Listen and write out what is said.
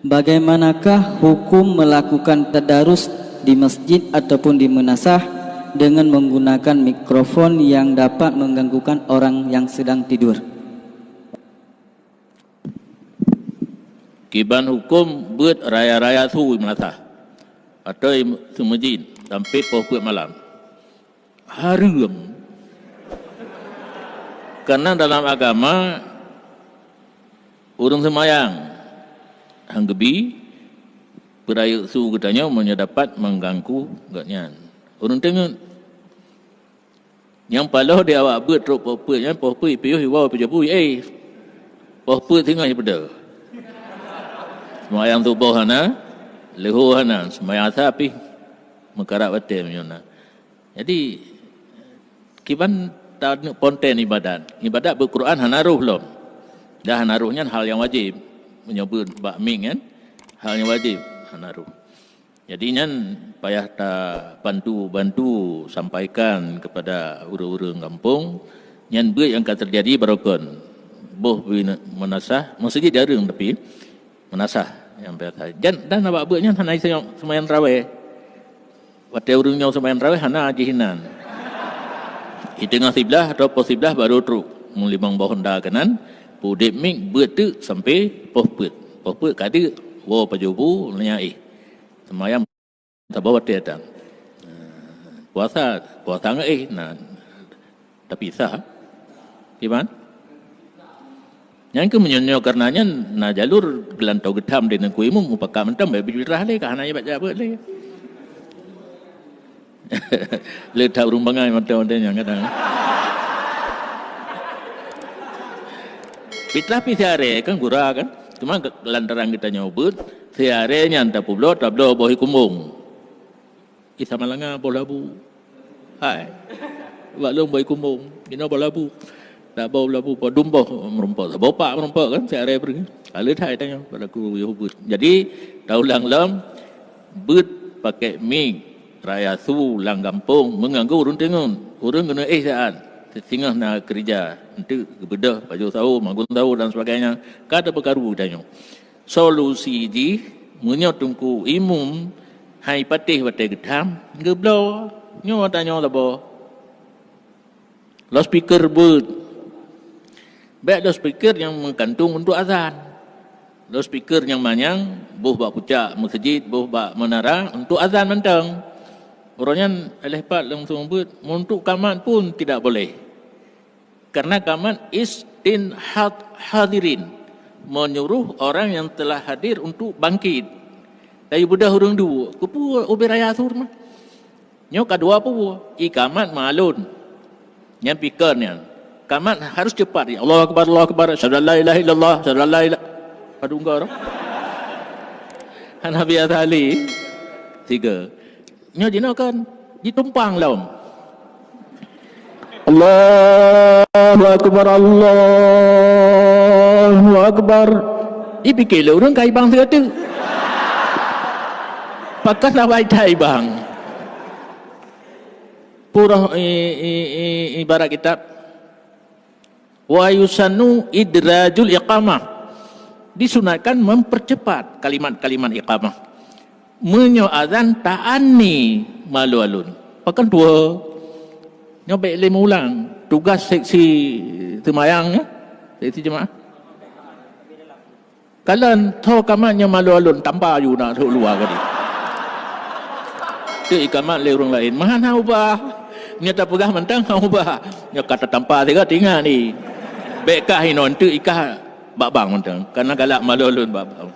Bagaimanakah hukum melakukan tadarus di masjid ataupun di munasah dengan menggunakan mikrofon yang dapat mengganggukan orang yang sedang tidur? Kiban hukum buat raya-raya tu munasah atau di masjid sampai pukul malam. Haram. Karena dalam agama orang semayang hanggebi berayat su katanya dapat mengganggu gatnya. Orang tengok yang palau dia awak buat truk popnya popu ipiu hiwa pejabu popu tengah pada semayang tubuh hana lehu hana semayang sapi mengkarak batin menyona. Jadi kiban tak ponten ibadat berquran hanaruh lom. Dah hanaruhnya hal yang wajib menyebut bakming kan hal yang wajib hanaruh. Jadi nyan payah tak bantu sampaikan kepada orang-orang kampung nyan buat yang akan terjadi barokon boh menasah masjid jarang tapi menasah yang biasa dan nak buatnya hanai semayan tarawih waktu urangnya semayan tarawih hana jihinan di tengah sebelah atau pos sebelah baru truk mulimang bawah Honda kanan pudek ming buat tu sampai pos put kada wo pajubu nyai semayang tak bawa datang puasa nah tapi sah gimana yang ke menyonyo karenanya na jalur gelantau gedam dengan kuimu mupaka mentam bayi birah le kahana baca apa le le tak urung bangai mentam yang kadang pitlah pisare kan gura kan cuma lantaran kita nyobut siarenya anta publot tablo bohi kumbung isa malanga bolabu hai walung bohi kumbung dino bolabu tak bau labu podumboh merumpok bopak merumpok kan siare pergi kalau thai tanya pada ku yobut jadi daulang lam but pakai mic raya su lang kampung mengganggu urun tengun urun kena saat singah nak kerja nanti bedah baju tahu magun tahu dan sebagainya kada perkaru tanya solusi di menyot tungku imum hai patih wate gedam geblo nyo tanya labo loudspeaker but baik loudspeaker yang menggantung untuk azan loudspeaker yang manyang buh bak pucak masjid buh bak menara untuk azan mentang orangnya lepat langsung but untuk kamat pun tidak boleh karena kamat istinhat hadirin menyuruh orang yang telah hadir untuk bangkit. Dari budak hurung dua, kupu oberaya sur mah. Nyo kedua apa ikamat malun. Yang pikarnya. Kamat harus cepat. Ya Allah akbar, syahadu la ilaha illallah, syahadu la ilaha. Padunggar. Hanabi atali. Tiga. Nyo jino kan ditumpang laum. Allahu akbar, Allahu akbar. Ipikir orang kai bang tu. Pakat lah thai bang. Purah ibarat kitab. Wa yusannu idrajul iqamah. Disunatkan mempercepat kalimat-kalimat iqamah. Menyo azan ta'ani malu alun. Pakan dua. Nyobek lima ulang tugas seksi semayang ya seksi jemaah kalian tahu kamarnya malu alun tanpa you nak luar tadi tu ikamat le orang lain mana ubah nyata pegah mentang ubah nya kata tanpa tiga tinggal ni bekah hinon tu ikah babang mentang karena galak malu alun babang